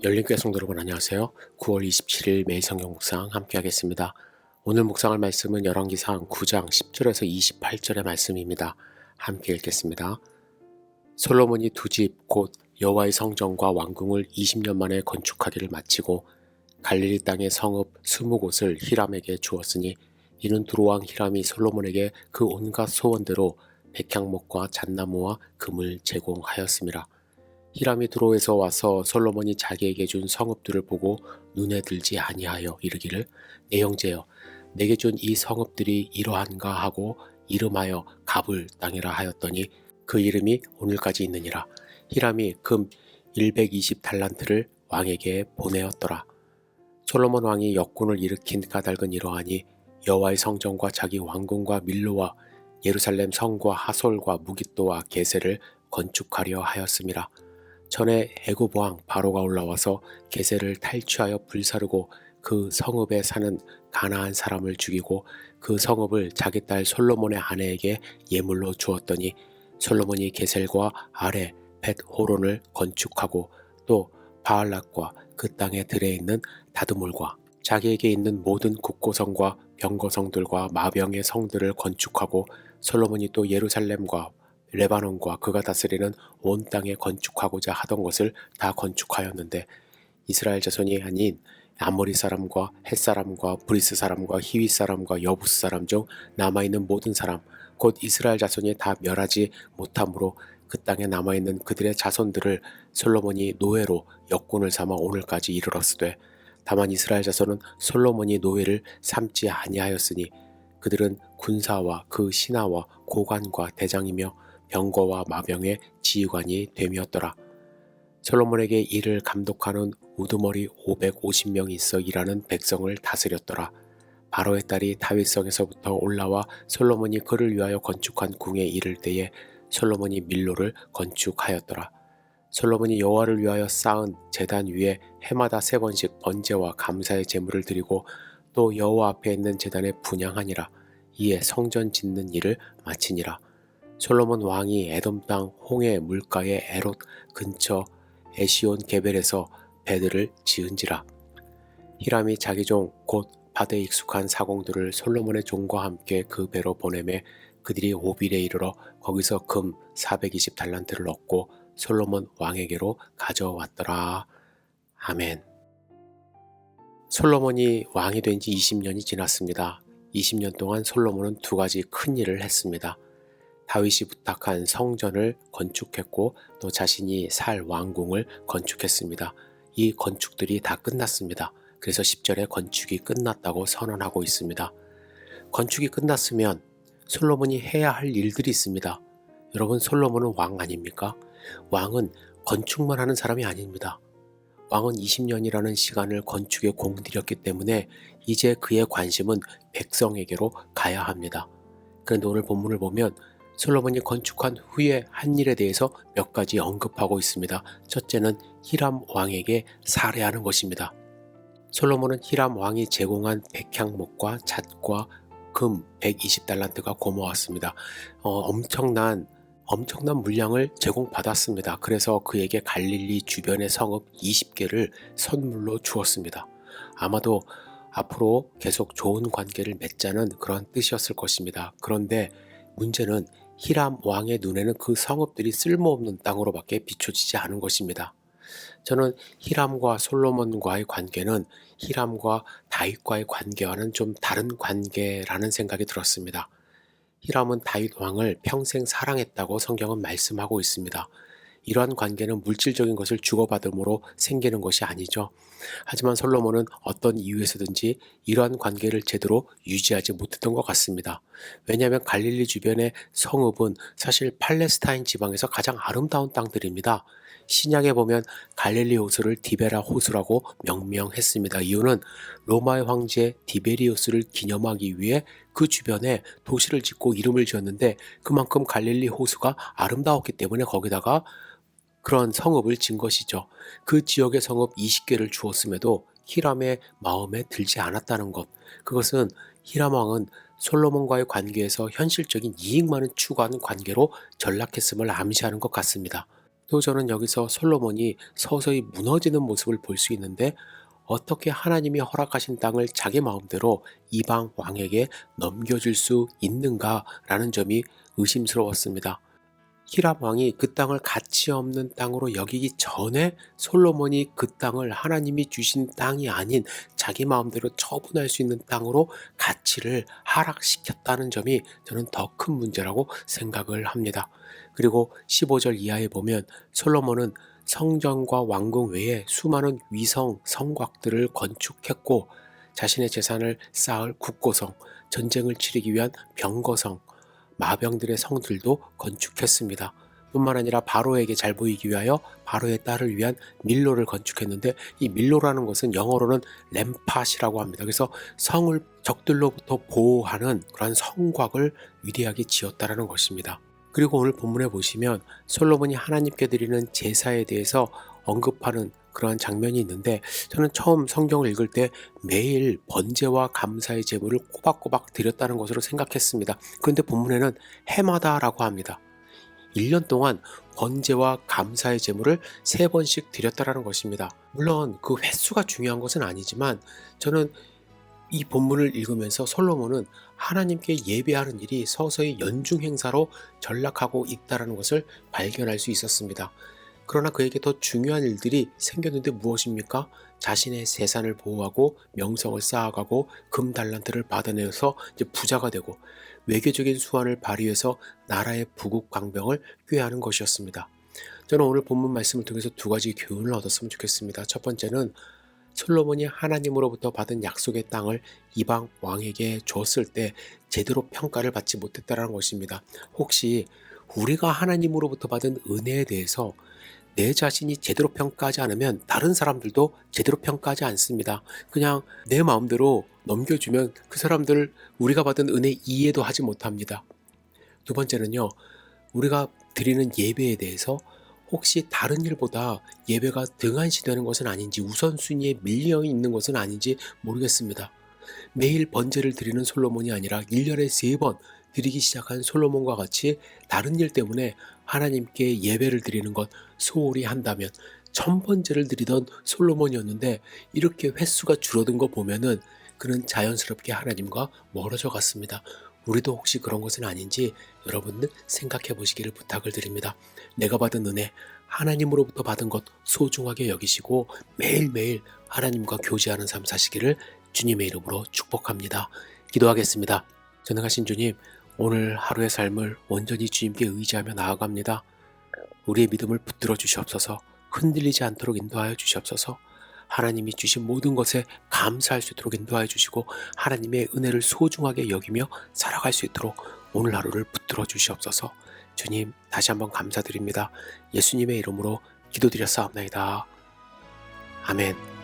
열린교회 성도 여러분 안녕하세요. 9월 27일 매일 성경 묵상 함께 하겠습니다. 오늘 묵상할 말씀은 열왕기상 9장 10절에서 28절의 말씀입니다. 함께 읽겠습니다. 솔로몬이 두 집 곧 여호와의 성전과 왕궁을 20년 만에 건축하기를 마치고 갈릴리 땅의 성읍 20곳을 히람에게 주었으니 이는 두로왕 히람이 솔로몬에게 그 온갖 소원대로 백향목과 잣나무와 금을 제공하였습니다. 히람이 두로에서 와서 솔로몬이 자기에게 준 성읍들을 보고 눈에 들지 아니하여 이르기를 내 형제여 내게 준 이 성읍들이 이러한가 하고 이름하여 갑을 땅이라 하였더니 그 이름이 오늘까지 있느니라. 히람이 금 120달란트를 왕에게 보내었더라. 솔로몬 왕이 역군을 일으킨 까닭은 이러하니 여호와의 성전과 자기 왕궁과 밀로와 예루살렘 성과 하솔과 무깃도와 게세를 건축하려 하였음이라. 전에 애굽 왕 바로가 올라와서 게세를 탈취하여 불사르고 그 성읍에 사는 가나안 사람을 죽이고 그 성읍을 자기 딸 솔로몬의 아내에게 예물로 주었더니 솔로몬이 게셀과 아래 벳호론을 건축하고 또 바알락과 그 땅의 들에 있는 다드몰과 자기에게 있는 모든 국고성과 병거성들과 마병의 성들을 건축하고 솔로몬이 또 예루살렘과 레바논과 그가 다스리는 온 땅에 건축하고자 하던 것을 다 건축하였는데 이스라엘 자손이 아닌 아모리 사람과 헷 사람과 브리스 사람과 히윗 사람과 여부스 사람 중 남아있는 모든 사람 곧 이스라엘 자손이 다 멸하지 못함으로 그 땅에 남아있는 그들의 자손들을 솔로몬이 노예로 역군을 삼아 오늘까지 이르렀으되 다만 이스라엘 자손은 솔로몬이 노예를 삼지 아니하였으니 그들은 군사와 그 신하와 고관과 대장이며 병거와 마병의 지휘관이 됨이었더라. 솔로몬에게 이를 감독하는 우두머리 550명이 있어 일하는 백성을 다스렸더라. 바로의 딸이 다윗성에서부터 올라와 솔로몬이 그를 위하여 건축한 궁에 이를 때에 솔로몬이 밀로를 건축하였더라. 솔로몬이 여호와를 위하여 쌓은 제단 위에 해마다 3번씩 번제와 감사의 제물을 드리고 또 여호와 앞에 있는 제단에 분향하니라. 이에 성전 짓는 일을 마치니라. 솔로몬 왕이 에돔 땅 홍해 물가의 에롯 근처 에시온 게벨에서 배들을 지은지라. 히람이 자기 종 곧 바다에 익숙한 사공들을 솔로몬의 종과 함께 그 배로 보내매 그들이 오빌에 이르러 거기서 금 420달란트를 얻고 솔로몬 왕에게로 가져왔더라. 아멘. 솔로몬이 왕이 된 지 20년이 지났습니다. 20년 동안 솔로몬은 두 가지 큰 일을 했습니다. 다윗이 부탁한 성전을 건축했고 또 자신이 살 왕궁을 건축했습니다. 이 건축들이 다 끝났습니다. 그래서 10절에 건축이 끝났다고 선언하고 있습니다. 건축이 끝났으면 솔로몬이 해야 할 일들이 있습니다. 여러분, 솔로몬은 왕 아닙니까? 왕은 건축만 하는 사람이 아닙니다. 왕은 20년이라는 시간을 건축에 공들였기 때문에 이제 그의 관심은 백성에게로 가야 합니다. 그런데 오늘 본문을 보면 솔로몬이 건축한 후에 한 일에 대해서 몇 가지 언급하고 있습니다. 첫째는 히람 왕에게 살해하는 것입니다. 솔로몬은 히람 왕이 제공한 백향목과 잣과 금 120달란트가 고마웠습니다. 엄청난 물량을 제공받았습니다. 그래서 그에게 갈릴리 주변의 성읍 20개를 선물로 주었습니다. 아마도 앞으로 계속 좋은 관계를 맺자는 그런 뜻이었을 것입니다. 그런데 문제는 히람 왕의 눈에는 그 성읍들이 쓸모없는 땅으로밖에 비춰지지 않은 것입니다. 저는 히람과 솔로몬과의 관계는 히람과 다윗과의 관계와는 좀 다른 관계라는 생각이 들었습니다. 히람은 다윗 왕을 평생 사랑했다고 성경은 말씀하고 있습니다. 이러한 관계는 물질적인 것을 주고받음으로 생기는 것이 아니죠. 하지만 솔로몬은 어떤 이유에서든지 이러한 관계를 제대로 유지하지 못했던 것 같습니다. 왜냐하면 갈릴리 주변의 성읍은 사실 팔레스타인 지방에서 가장 아름다운 땅들입니다. 신약에 보면 갈릴리 호수를 디베라 호수라고 명명했습니다. 이유는 로마의 황제 디베리우스를 기념하기 위해 그 주변에 도시를 짓고 이름을 지었는데 그만큼 갈릴리 호수가 아름다웠기 때문에 거기다가 그런 성읍을 진 것이죠. 그 지역의 성읍 20개를 주었음에도 히람의 마음에 들지 않았다는 것. 그것은 히람 왕은 솔로몬과의 관계에서 현실적인 이익만을 추구하는 관계로 전락했음을 암시하는 것 같습니다. 또 저는 여기서 솔로몬이 서서히 무너지는 모습을 볼 수 있는데 어떻게 하나님이 허락하신 땅을 자기 마음대로 이방 왕에게 넘겨줄 수 있는가라는 점이 의심스러웠습니다. 히람 왕이 그 땅을 가치 없는 땅으로 여기기 전에 솔로몬이 그 땅을 하나님이 주신 땅이 아닌 자기 마음대로 처분할 수 있는 땅으로 가치를 하락시켰다는 점이 저는 더 큰 문제라고 생각을 합니다. 그리고 15절 이하에 보면 솔로몬은 성전과 왕궁 외에 수많은 위성 성곽들을 건축했고 자신의 재산을 쌓을 국고성, 전쟁을 치르기 위한 병거성, 마병들의 성들도 건축했습니다. 뿐만 아니라 바로에게 잘 보이기 위하여 바로의 딸을 위한 밀로를 건축했는데 이 밀로라는 것은 영어로는 램팟이라고 합니다. 그래서 성을 적들로부터 보호하는 그런 성곽을 위대하게 지었다라는 것입니다. 그리고 오늘 본문에 보시면 솔로몬이 하나님께 드리는 제사에 대해서 언급하는 그러한 장면이 있는데 저는 처음 성경을 읽을 때 매일 번제와 감사의 제물을 꼬박꼬박 드렸다는 것으로 생각했습니다. 그런데 본문에는 해마다라고 합니다. 1년 동안 번제와 감사의 제물을 3번씩 드렸다라는 것입니다. 물론 그 횟수가 중요한 것은 아니지만 저는 이 본문을 읽으면서 솔로몬은 하나님께 예배하는 일이 서서히 연중 행사로 전락하고 있다는 것을 발견할 수 있었습니다. 그러나 그에게 더 중요한 일들이 생겼는데 무엇입니까? 자신의 재산을 보호하고 명성을 쌓아가고 금 달란트를 받아내서 이제 부자가 되고 외교적인 수완을 발휘해서 나라의 부국 강병을 꾀하는 것이었습니다. 저는 오늘 본문 말씀을 통해서 2가지 교훈을 얻었으면 좋겠습니다. 첫 번째는 솔로몬이 하나님으로부터 받은 약속의 땅을 이방 왕에게 줬을 때 제대로 평가를 받지 못했다는 것입니다. 혹시 우리가 하나님으로부터 받은 은혜에 대해서 내 자신이 제대로 평가하지 않으면 다른 사람들도 제대로 평가하지 않습니다. 그냥 내 마음대로 넘겨주면 그 사람들 우리가 받은 은혜 이해도 하지 못합니다. 두 번째는요, 우리가 드리는 예배에 대해서 혹시 다른 일보다 예배가 등한시되는 것은 아닌지 우선순위에 밀려 있는 것은 아닌지 모르겠습니다. 매일 번제를 드리는 솔로몬이 아니라 1년에 3번 드리기 시작한 솔로몬과 같이 다른 일 때문에 하나님께 예배를 드리는 것 소홀히 한다면 1000번제를 드리던 솔로몬이었는데 이렇게 횟수가 줄어든 거 보면은 그는 자연스럽게 하나님과 멀어져 갔습니다. 우리도 혹시 그런 것은 아닌지 여러분들 생각해 보시기를 부탁을 드립니다. 내가 받은 은혜, 하나님으로부터 받은 것 소중하게 여기시고 매일매일 하나님과 교제하는 삶 사시기를 주님의 이름으로 축복합니다. 기도하겠습니다. 전능하신 주님, 오늘 하루의 삶을 온전히 주님께 의지하며 나아갑니다. 우리의 믿음을 붙들어 주시옵소서. 흔들리지 않도록 인도하여 주시옵소서. 하나님이 주신 모든 것에 감사할 수 있도록 인도하여 주시고 하나님의 은혜를 소중하게 여기며 살아갈 수 있도록 오늘 하루를 붙들어 주시옵소서. 주님, 다시 한번 감사드립니다. 예수님의 이름으로 기도드렸사옵나이다. 아멘.